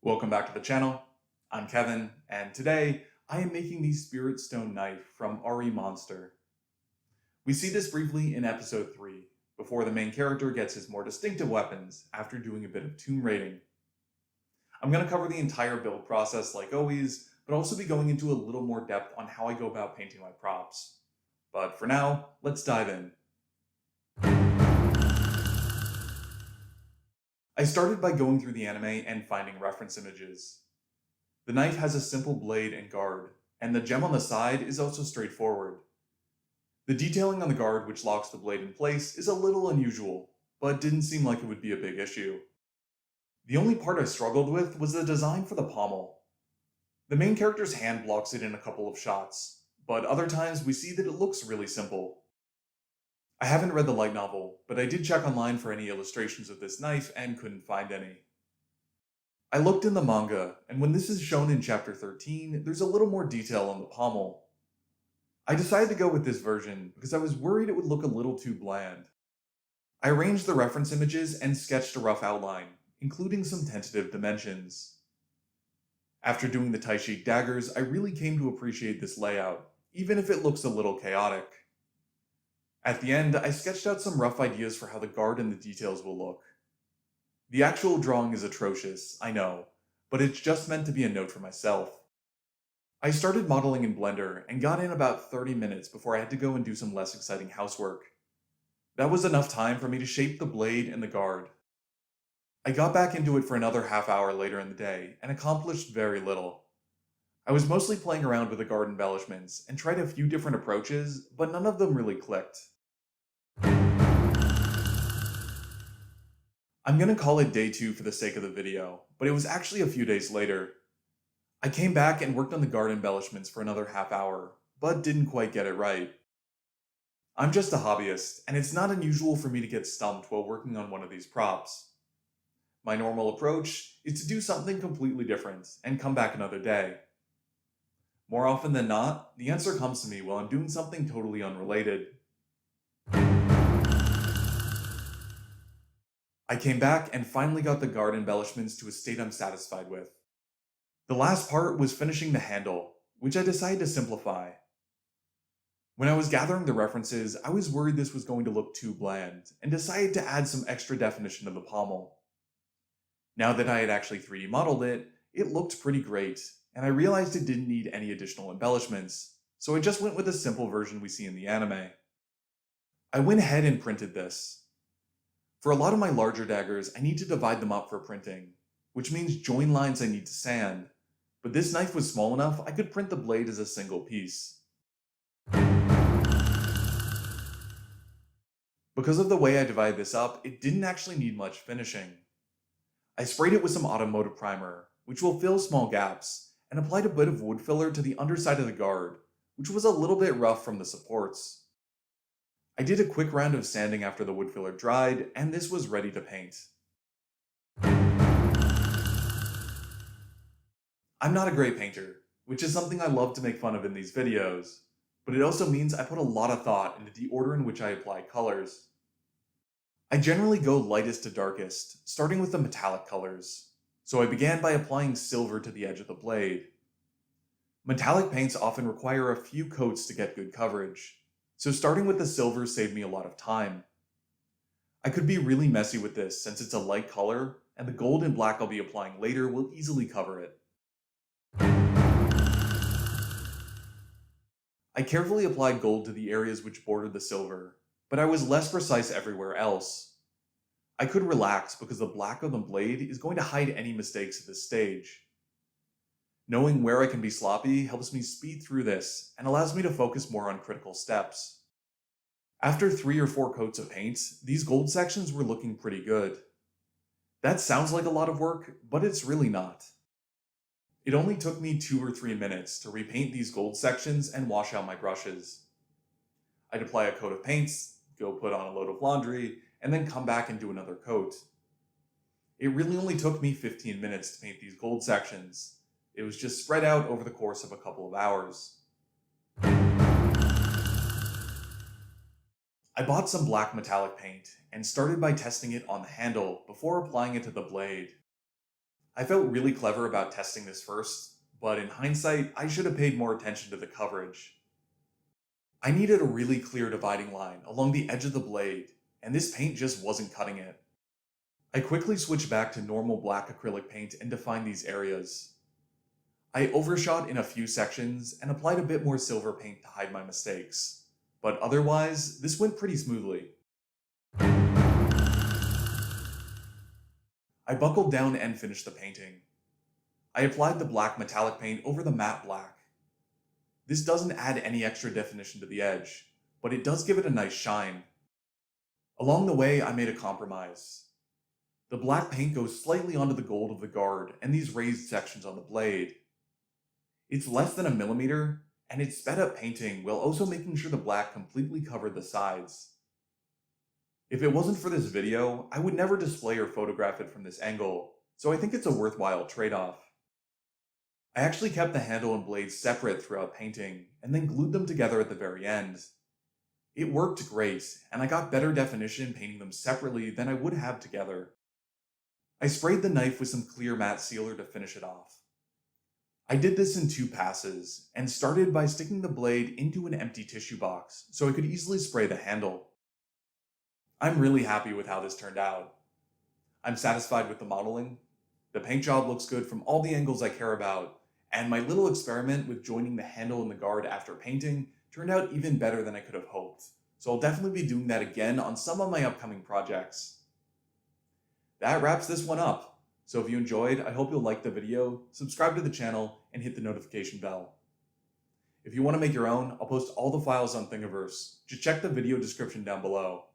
Welcome back to the channel. I'm Kevin, and today I am making the Spirit Stone knife from RE Monster. We see this briefly in episode 3, before the main character gets his more distinctive weapons after doing a bit of tomb raiding. I'm going to cover the entire build process like always, but also be going into a little more depth on how I go about painting my props. But for now, let's dive in. I started by going through the anime and finding reference images. The knife has a simple blade and guard, and the gem on the side is also straightforward. The detailing on the guard which locks the blade in place is a little unusual, but didn't seem like it would be a big issue. The only part I struggled with was the design for the pommel. The main character's hand blocks it in a couple of shots, but other times we see that it looks really simple. I haven't read the light novel, but I did check online for any illustrations of this knife and couldn't find any. I looked in the manga, and when this is shown in chapter 13, there's a little more detail on the pommel. I decided to go with this version because I was worried it would look a little too bland. I arranged the reference images and sketched a rough outline, including some tentative dimensions. After doing the Taishik daggers, I really came to appreciate this layout, even if it looks a little chaotic. At the end, I sketched out some rough ideas for how the guard and the details will look. The actual drawing is atrocious, I know, but it's just meant to be a note for myself. I started modeling in Blender and got in about 30 minutes before I had to go and do some less exciting housework. That was enough time for me to shape the blade and the guard. I got back into it for another half hour later in the day and accomplished very little. I was mostly playing around with the guard embellishments and tried a few different approaches, but none of them really clicked. I'm gonna call it day 2 for the sake of the video, but it was actually a few days later. I came back and worked on the guard embellishments for another half hour, but didn't quite get it right. I'm just a hobbyist, and it's not unusual for me to get stumped while working on one of these props. My normal approach is to do something completely different and come back another day. More often than not, the answer comes to me while I'm doing something totally unrelated. I came back and finally got the guard embellishments to a state I'm satisfied with. The last part was finishing the handle, which I decided to simplify. When I was gathering the references, I was worried this was going to look too bland, and decided to add some extra definition to the pommel. Now that I had actually 3D modeled it, it looked pretty great, and I realized it didn't need any additional embellishments, so I just went with a simple version we see in the anime. I went ahead and printed this. For a lot of my larger daggers, I need to divide them up for printing, which means join lines I need to sand, but this knife was small enough I could print the blade as a single piece. Because of the way I divided this up, it didn't actually need much finishing. I sprayed it with some automotive primer, which will fill small gaps, and applied a bit of wood filler to the underside of the guard, which was a little bit rough from the supports. I did a quick round of sanding after the wood filler dried, and this was ready to paint. I'm not a great painter, which is something I love to make fun of in these videos, but it also means I put a lot of thought into the order in which I apply colors. I generally go lightest to darkest, starting with the metallic colors, so I began by applying silver to the edge of the blade. Metallic paints often require a few coats to get good coverage, so starting with the silver saved me a lot of time. I could be really messy with this since it's a light color, and the gold and black I'll be applying later will easily cover it. I carefully applied gold to the areas which bordered the silver, but I was less precise everywhere else. I could relax because the black of the blade is going to hide any mistakes at this stage. Knowing where I can be sloppy helps me speed through this and allows me to focus more on critical steps. After 3 or 4 coats of paint, these gold sections were looking pretty good. That sounds like a lot of work, but it's really not. It only took me 2 or 3 minutes to repaint these gold sections and wash out my brushes. I'd apply a coat of paints, go put on a load of laundry, and then come back and do another coat. It really only took me 15 minutes to paint these gold sections. It was just spread out over the course of a couple of hours. I bought some black metallic paint and started by testing it on the handle before applying it to the blade. I felt really clever about testing this first, but in hindsight, I should have paid more attention to the coverage. I needed a really clear dividing line along the edge of the blade, and this paint just wasn't cutting it. I quickly switched back to normal black acrylic paint and defined these areas. I overshot in a few sections and applied a bit more silver paint to hide my mistakes, but otherwise, this went pretty smoothly. I buckled down and finished the painting. I applied the black metallic paint over the matte black. This doesn't add any extra definition to the edge, but it does give it a nice shine. Along the way, I made a compromise. The black paint goes slightly onto the gold of the guard and these raised sections on the blade. It's less than a millimeter, and it's sped up painting while also making sure the black completely covered the sides. If it wasn't for this video, I would never display or photograph it from this angle, so I think it's a worthwhile trade-off. I actually kept the handle and blade separate throughout painting, and then glued them together at the very end. It worked great, and I got better definition painting them separately than I would have together. I sprayed the knife with some clear matte sealer to finish it off. I did this in 2 passes, and started by sticking the blade into an empty tissue box so I could easily spray the handle. I'm really happy with how this turned out. I'm satisfied with the modeling, the paint job looks good from all the angles I care about, and my little experiment with joining the handle and the guard after painting turned out even better than I could have hoped, so I'll definitely be doing that again on some of my upcoming projects. That wraps this one up. So if you enjoyed, I hope you'll like the video, subscribe to the channel, and hit the notification bell. If you want to make your own, I'll post all the files on Thingiverse. Just check the video description down below.